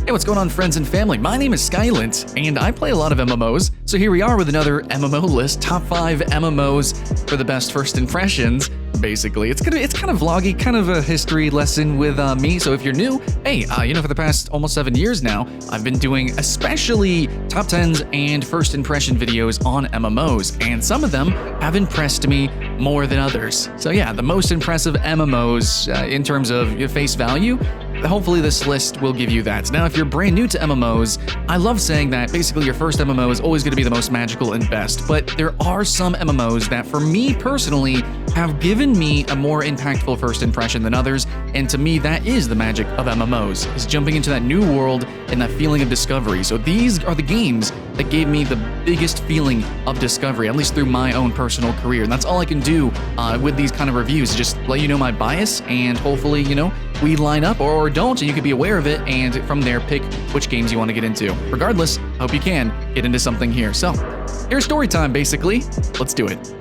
Hey, what's going on, friends and family? My name is Skylent, and I play a lot of MMOs. So here we are with another MMO list, top 5 MMOs for the best first impressions. Basically, it's kind of vloggy, kind of a history lesson with me. So if you're new, hey, for the past almost 7 years now, I've been doing especially top 10s and first impression videos on MMOs, and some of them have impressed me more than others. So yeah, the most impressive MMOs in terms of face value. Hopefully this list will give you that. Now, if you're brand new to MMOs, I love saying that basically your first MMO is always going to be the most magical and best, but there are some MMOs that for me personally have given me a more impactful first impression than others, and to me that is the magic of MMOs, is jumping into that new world and that feeling of discovery. So these are the games that gave me the biggest feeling of discovery, at least through my own personal career, and that's all I can do with these kind of reviews, just let you know my bias, and hopefully, we line up or don't, and you can be aware of it, and from there pick which games you want to get into. Regardless, I hope you can get into something here. So here's story time, basically. Let's do it.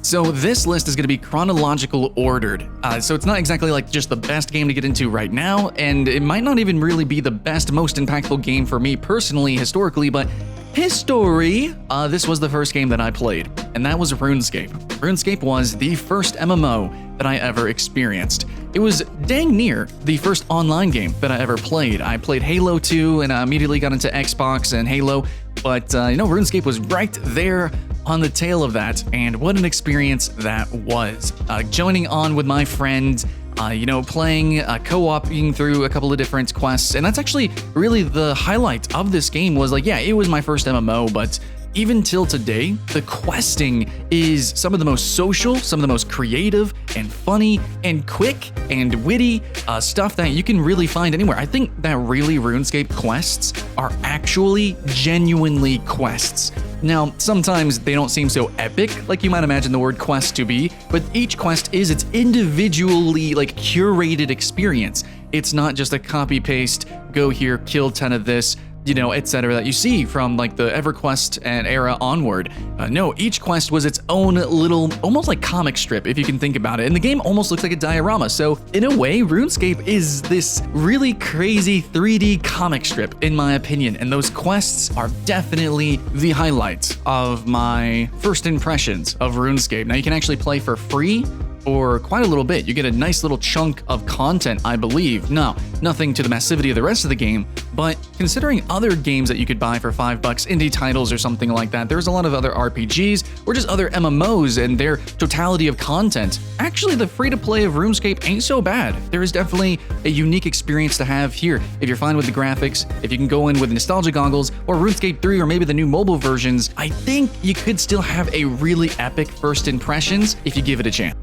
So this list is going to be chronological ordered, so it's not exactly like just the best game to get into right now, and it might not even really be the best, most impactful game for me personally, historically, but history, this was the first game that I played, and that was RuneScape. RuneScape was the first MMO that I ever experienced. It was dang near the first online game that I ever played. I played Halo 2 and I immediately got into Xbox and Halo, but RuneScape was right there on the tail of that, and what an experience that was. Joining on with my friend, playing, co-oping through a couple of different quests, and that's actually really the highlight of this game was it was my first MMO, but even till today, the questing is some of the most social, some of the most creative and funny and quick and witty stuff that you can really find anywhere. I think that really RuneScape quests are actually genuinely quests. Now, sometimes they don't seem so epic like you might imagine the word quest to be, but each quest is its individually curated experience. It's not just a copy-paste, go here, kill 10 of this, etc. that you see from the EverQuest and era onward. No, each quest was its own little, almost like comic strip, if you can think about it. And the game almost looks like a diorama. So in a way, RuneScape is this really crazy 3D comic strip, in my opinion. And those quests are definitely the highlight of my first impressions of RuneScape. Now you can actually play for free for quite a little bit. You get a nice little chunk of content, I believe. Now, nothing to the massivity of the rest of the game, but considering other games that you could buy for $5, indie titles or something like that, there's a lot of other RPGs or just other MMOs and their totality of content. Actually, the free-to-play of RuneScape ain't so bad. There is definitely a unique experience to have here. If you're fine with the graphics, if you can go in with nostalgia goggles, or RuneScape 3, or maybe the new mobile versions, I think you could still have a really epic first impressions if you give it a chance.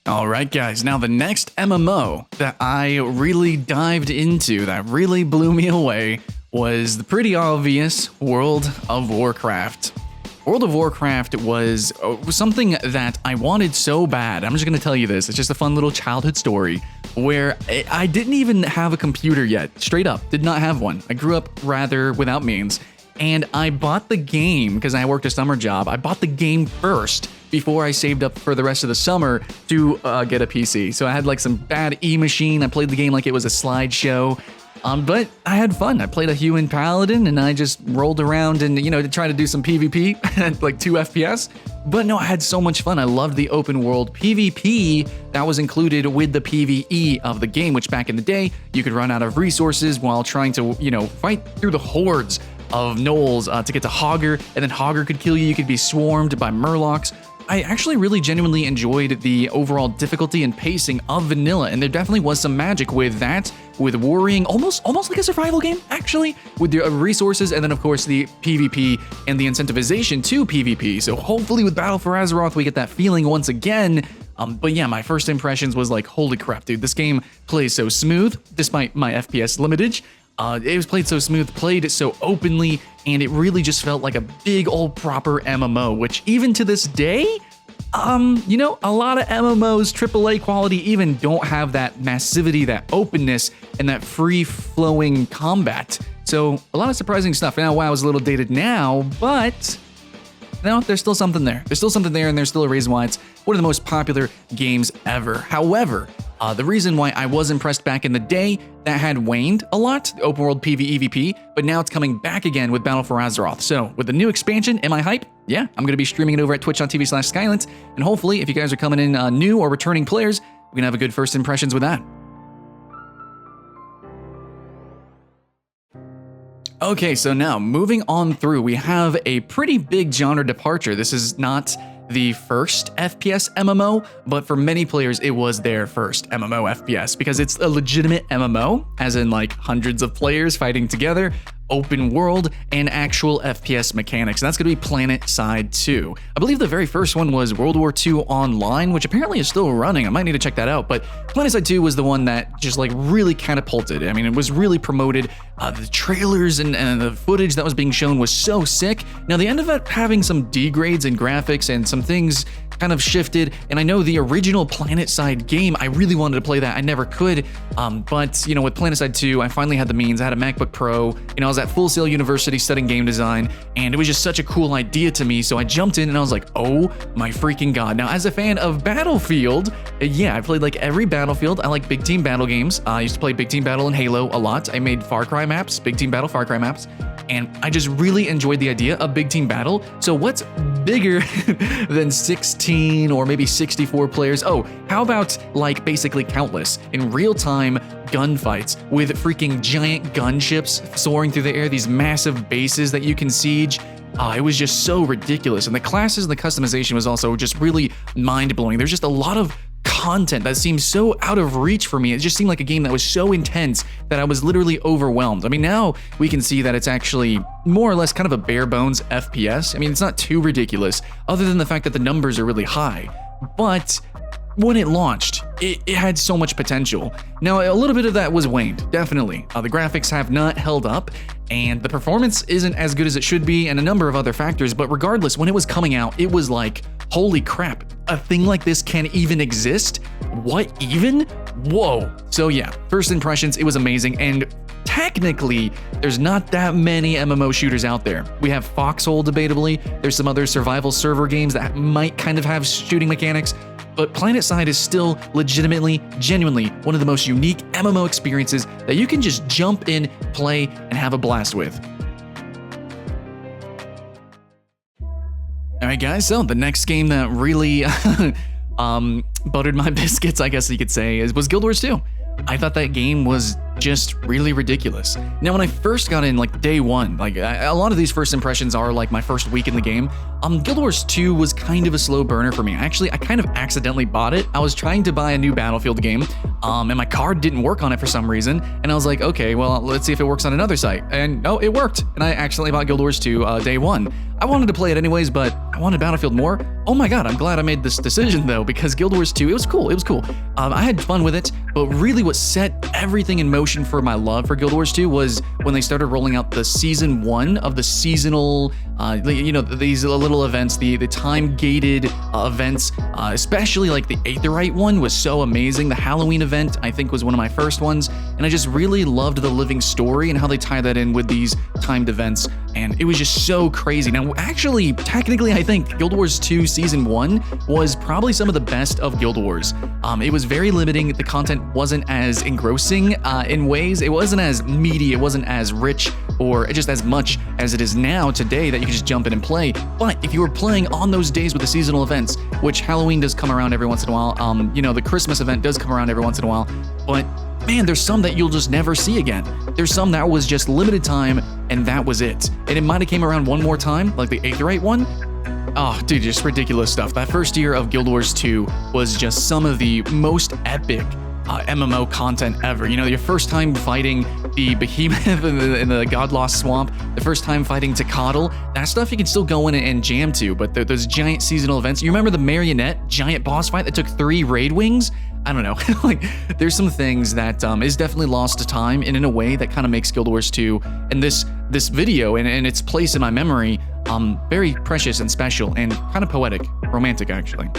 Alright guys, now the next MMO that I really dived into, that really blew me away, was the pretty obvious World of Warcraft. World of Warcraft was something that I wanted so bad. I'm just going to tell you this, it's just a fun little childhood story, where I didn't even have a computer yet, straight up, did not have one. I grew up rather without means, and I bought the game, because I worked a summer job, I bought the game first, before I saved up for the rest of the summer to get a PC. So I had some bad E-machine, I played the game like it was a slideshow, but I had fun. I played a human paladin and I just rolled around and, to try to do some PvP at 2 FPS. But no, I had so much fun. I loved the open world PvP that was included with the PvE of the game, which back in the day, you could run out of resources while trying to, fight through the hordes of gnolls to get to Hogger, and then Hogger could kill you. You could be swarmed by Murlocs. I actually really genuinely enjoyed the overall difficulty and pacing of vanilla, and there definitely was some magic with that, with worrying, almost like a survival game, actually, with the resources, and then of course the PvP and the incentivization to PvP. So hopefully with Battle for Azeroth we get that feeling once again. But yeah, my first impressions was holy crap, dude, this game plays so smooth, despite my FPS limitage. It was played so smooth, played so openly, and it really just felt like a big old proper MMO, which even to this day, a lot of MMOs, AAA quality, even don't have that massivity, that openness, and that free-flowing combat. So a lot of surprising stuff. Now, WoW is a little dated now, but no, there's still something there. There's still something there, and there's still a reason why it's one of the most popular games ever. However, the reason why I was impressed back in the day, that had waned a lot, the open world PvEVP, but now it's coming back again with Battle for Azeroth. So with the new expansion, am I hype? Yeah, I'm going to be streaming it over at twitch.tv/Skylent, and hopefully if you guys are coming in new or returning players, we can have a good first impressions with that. Okay, so now moving on through, we have a pretty big genre departure. This is not the first FPS MMO, but for many players, it was their first MMO FPS because it's a legitimate MMO, as in like hundreds of players fighting together, open world, and actual FPS mechanics. And that's going to be PlanetSide 2. I believe the very first one was World War II Online, which apparently is still running. I might need to check that out, but PlanetSide 2 was the one that just like really catapulted. I mean, it was really promoted. The trailers and the footage that was being shown was so sick. Now, they ended up having some degrades in graphics and some things kind of shifted, and I know the original PlanetSide game, I really wanted to play that. I never could, but you know, with PlanetSide 2, I finally had the means. I had a MacBook Pro, you know, I was at Full Sail University studying game design, and it was just such a cool idea to me, so I jumped in and I was like, oh my freaking god. Now, as a fan of Battlefield, yeah, I played like every Battlefield. I like big team battle games. I used to play Big Team Battle and Halo a lot. I made Far Cry maps, Big Team Battle, Far Cry maps, and I just really enjoyed the idea of big team battle. So what's bigger than 16 or maybe 64 players? Oh, how about like basically countless in real-time gunfights with freaking giant gunships soaring through the air, these massive bases that you can siege. It was just so ridiculous. And the classes and the customization was also just really mind-blowing. There's just a lot of content that seems so out of reach for me. It just seemed like a game that was so intense that I was literally overwhelmed. I mean, now we can see that it's actually more or less kind of a bare bones FPS. I mean, it's not too ridiculous, other than the fact that the numbers are really high. But when it launched, it had so much potential. Now, a little bit of that was waned, definitely. The graphics have not held up, and the performance isn't as good as it should be, and a number of other factors, but regardless, when it was coming out, it was like, holy crap, a thing like this can even exist? What even? Whoa. So yeah, first impressions, it was amazing, and technically, there's not that many MMO shooters out there. We have Foxhole, debatably. There's some other survival server games that might kind of have shooting mechanics, but PlanetSide is still legitimately, genuinely one of the most unique MMO experiences that you can just jump in, play, and have a blast with. Alright guys, so the next game that really buttered my biscuits, I guess you could say, was Guild Wars 2. I thought that game was just really ridiculous. Now, when I first got in, like day one, like a lot of these first impressions are like my first week in the game. Guild Wars 2 was kind of a slow burner for me. Actually, I kind of accidentally bought it. I was trying to buy a new Battlefield game, and my card didn't work on it for some reason. And I was like, okay, well, let's see if it works on another site. And no, it worked. And I accidentally bought Guild Wars 2 day one. I wanted to play it anyways, but I wanted Battlefield more. Oh my god, I'm glad I made this decision though, because Guild Wars 2, it was cool, it was cool. I had fun with it, but really what set everything in motion for my love for Guild Wars 2 was when they started rolling out the Season 1 of the seasonal, you know, these little events, the time-gated events, especially like the Aetherite one was so amazing. The Halloween event, I think, was one of my first ones, and I just really loved the living story and how they tie that in with these timed events, and it was just so crazy. Now, actually, technically, I think Guild Wars 2 Season 1 was probably some of the best of Guild Wars. It was very limiting. The content wasn't as engrossing in ways. It wasn't as meaty. It wasn't as rich or just as much as it is now today that you can just jump in and play. But if you were playing on those days with the seasonal events, which Halloween does come around every once in a while, you know, the Christmas event does come around every once in a while, but man, there's some that you'll just never see again. There's some that was just limited time, and that was it. And it might have came around one more time, like the Aetherite one. Oh, dude, just ridiculous stuff. That first year of Guild Wars 2 was just some of the most epic MMO content ever. You know, your first time fighting the behemoth in the Godlost Swamp, the first time fighting Tecatl, that stuff you can still go in and jam to, but those giant seasonal events. You remember the Marionette giant boss fight that took 3 raid wings? I don't know, like there's some things that is definitely lost to time, and in a way that kind of makes Guild Wars 2 and this video and its place in my memory very precious and special and kind of poetic, romantic actually.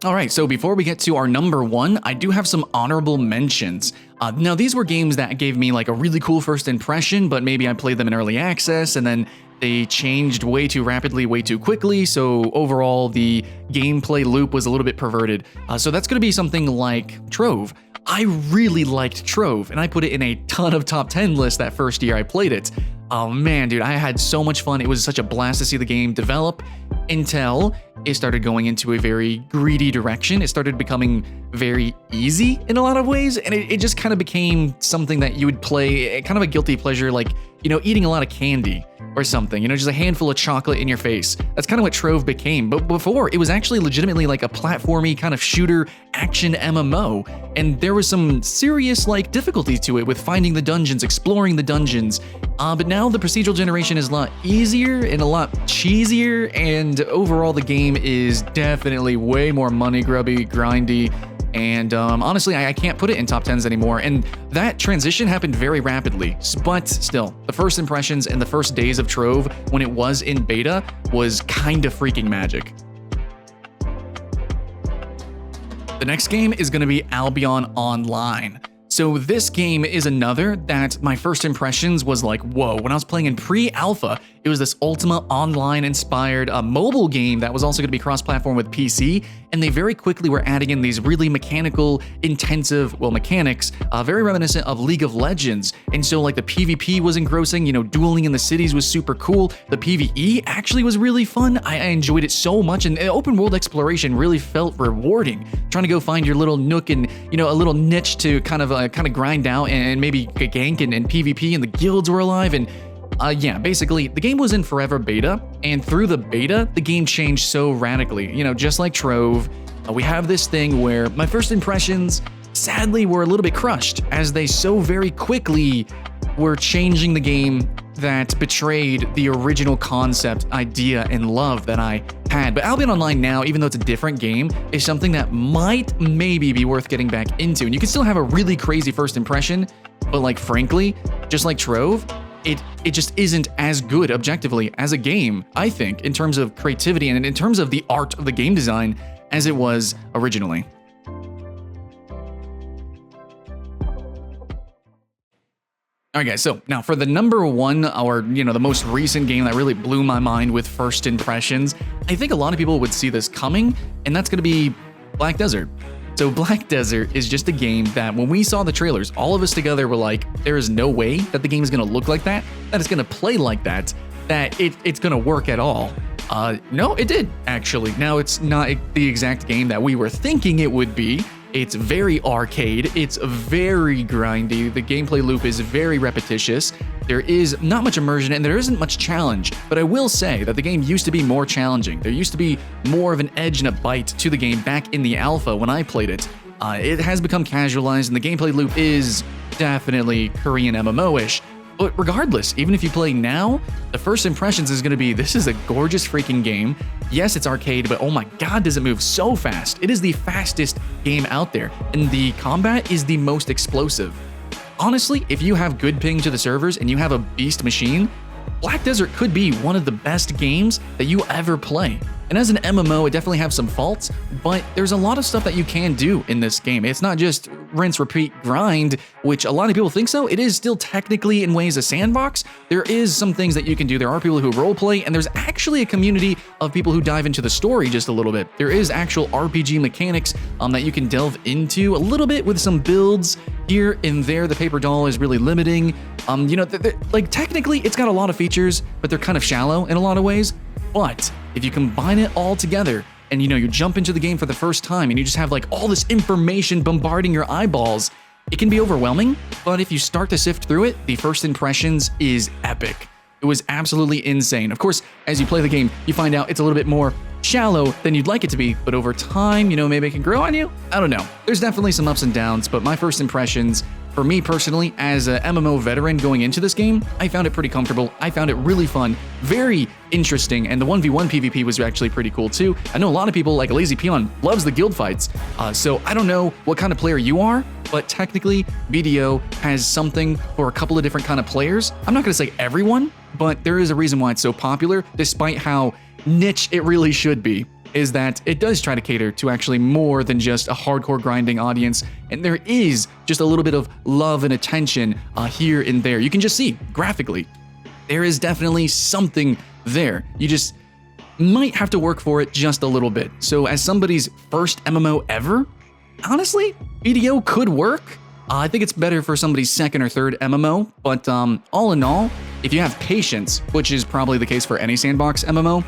All right, so before we get to our number one, I do have some honorable mentions. Now, these were games that gave me like a really cool first impression, but maybe I played them in early access and then they changed way too rapidly, way too quickly, so overall the gameplay loop was a little bit perverted. So that's going to be something like Trove. I really liked Trove, and I put it in a ton of top 10 lists that first year I played it. Oh man, dude, I had so much fun. It was such a blast to see the game develop until it started going into a very greedy direction. It started becoming very easy in a lot of ways, and it just kind of became something that you would play, kind of a guilty pleasure, like, you know, eating a lot of candy or something, you know, just a handful of chocolate in your face. That's kind of what Trove became. But before, it was actually legitimately like a platformy kind of shooter action MMO. And there was some serious like difficulty to it with finding the dungeons, exploring the dungeons. But now the procedural generation is a lot easier and a lot cheesier. And overall, the game is definitely way more money grubby, grindy. And honestly, I can't put it in top 10s anymore. And that transition happened very rapidly. But still, the first impressions and the first days of Trove when it was in beta was kind of freaking magic. The next game is going to be Albion Online. So this game is another that my first impressions was like, whoa. When I was playing in pre-alpha, it was this Ultima Online-inspired mobile game that was also going to be cross-platform with PC, and they very quickly were adding in these really mechanical, intensive, well, mechanics, very reminiscent of League of Legends. And so like the PvP was engrossing, you know, dueling in the cities was super cool. The PvE actually was really fun. I enjoyed it so much, and open world exploration really felt rewarding. Trying to go find your little nook and, you know, a little niche to kind of grind out and maybe gank and PvP, and the guilds were alive. And yeah, basically the game was in forever beta, and through the beta, the game changed so radically. You know, just like Trove, we have this thing where my first impressions sadly were a little bit crushed as they so very quickly were changing the game that betrayed the original concept, idea, and love that I had. But Albion Online now, even though it's a different game, is something that might maybe be worth getting back into. And you can still have a really crazy first impression, but like frankly, just like Trove, it just isn't as good objectively as a game, I think, in terms of creativity and in terms of the art of the game design as it was originally. All right, guys, so now for the number one, or, you know, the most recent game that really blew my mind with first impressions, I think a lot of people would see this coming, and that's going to be Black Desert. So Black Desert is just a game that when we saw the trailers, all of us together were like, there is no way that the game is going to look like that it's going to play like that it's going to work at all. No, it did, actually. Now, it's not the exact game that we were thinking it would be. It's very arcade, it's very grindy, the gameplay loop is very repetitious, there is not much immersion and there isn't much challenge, but I will say that the game used to be more challenging. There used to be more of an edge and a bite to the game back in the alpha when I played it. It has become casualized and the gameplay loop is definitely Korean MMO-ish. But regardless, even if you play now, the first impressions is going to be, this is a gorgeous freaking game. Yes, it's arcade, but oh my god, does it move so fast. It is the fastest game out there, and the combat is the most explosive. Honestly, if you have good ping to the servers and you have a beast machine, Black Desert could be one of the best games that you ever play. And as an MMO, it definitely has some faults, but there's a lot of stuff that you can do in this game. It's not just rinse, repeat, grind, which a lot of people think so. It is still technically in ways a sandbox. There is some things that you can do. There are people who roleplay, and there's actually a community of people who dive into the story just a little bit. There is actual RPG mechanics that you can delve into a little bit with some builds here and there. The paper doll is really limiting. You know, like technically it's got a lot of features, but they're kind of shallow in a lot of ways. But if you combine it all together and, you know, you jump into the game for the first time and you just have like all this information bombarding your eyeballs, it can be overwhelming. But if you start to sift through it, the first impressions is epic. It was absolutely insane. Of course, as you play the game, you find out it's a little bit more shallow than you'd like it to be, but over time, you know, maybe it can grow on you. I don't know. There's definitely some ups and downs, but my first impressions, for me personally, as a MMO veteran going into this game, I found it pretty comfortable. I found it really fun, very interesting, and the 1v1 PvP was actually pretty cool too. I know a lot of people, like Lazy Peon, loves the guild fights, so I don't know what kind of player you are, but technically, BDO has something for a couple of different kind of players. I'm not going to say everyone, but there is a reason why it's so popular, despite how niche it really should be. is that it does try to cater to actually more than just a hardcore grinding audience, and there is just a little bit of love and attention here and there. You can just see graphically, there is definitely something there. You just might have to work for it just a little bit. So as somebody's first MMO ever, honestly, BDO could work. I think it's better for somebody's second or third MMO, but all in all, if you have patience, which is probably the case for any sandbox MMO,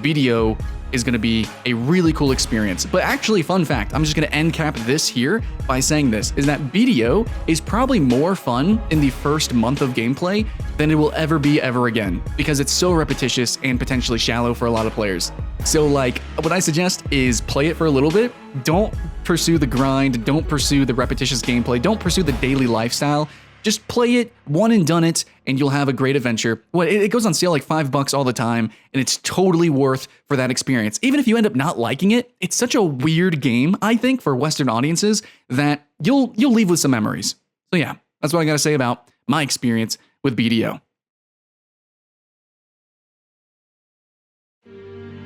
BDO is going to be a really cool experience. But actually, fun fact, I'm just going to end cap this here by saying this, is that BDO is probably more fun in the first month of gameplay than it will ever be ever again, because it's so repetitious and potentially shallow for a lot of players. So like, what I suggest is play it for a little bit. Don't pursue the grind, don't pursue the repetitious gameplay, don't pursue the daily lifestyle. Just play it, one and done it, and you'll have a great adventure. Well, it goes on sale like $5 all the time, and it's totally worth for that experience. Even if you end up not liking it, it's such a weird game, I think, for Western audiences that you'll leave with some memories. So yeah, that's what I gotta say about my experience with BDO.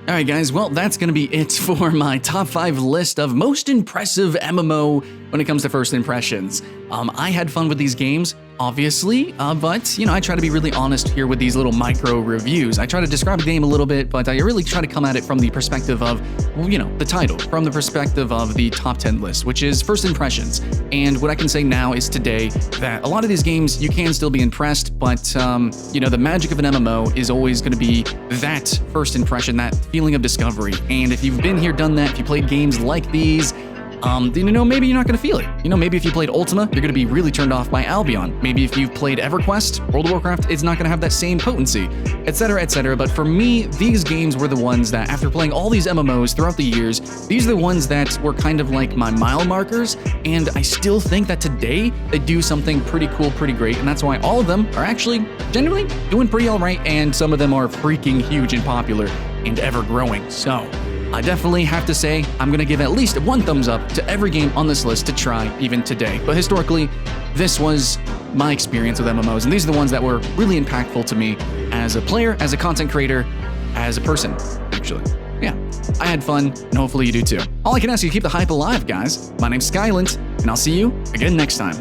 All right, guys, well, that's going to be it for my top 5 list of most impressive MMO when it comes to first impressions. I had fun with these games, obviously, but, you know, I try to be really honest here with these little micro reviews. I try to describe the game a little bit, but I really try to come at it from the perspective of, you know, the title, from the perspective of the top 10 list, which is first impressions. And what I can say now is today that a lot of these games, you can still be impressed, but, you know, the magic of an MMO is always going to be that first impression, that feeling of discovery. And if you've been here, done that, if you played games like these, then, you know, maybe you're not going to feel it. You know, maybe if you played Ultima, you're going to be really turned off by Albion. Maybe if you've played EverQuest, World of Warcraft, it's not going to have that same potency, etc., etc. But for me, these games were the ones that, after playing all these MMOs throughout the years, these are the ones that were kind of like my mile markers, and I still think that today they do something pretty cool, pretty great, and that's why all of them are actually generally doing pretty all right, and some of them are freaking huge and popular and ever growing. So I definitely have to say I'm going to give at least 1 thumbs up to every game on this list to try even today. But historically, this was my experience with MMOs, and these are the ones that were really impactful to me as a player, as a content creator, as a person, actually. Yeah, I had fun, and hopefully you do too. All I can ask you to keep the hype alive, guys. My name's Skylent, and I'll see you again next time.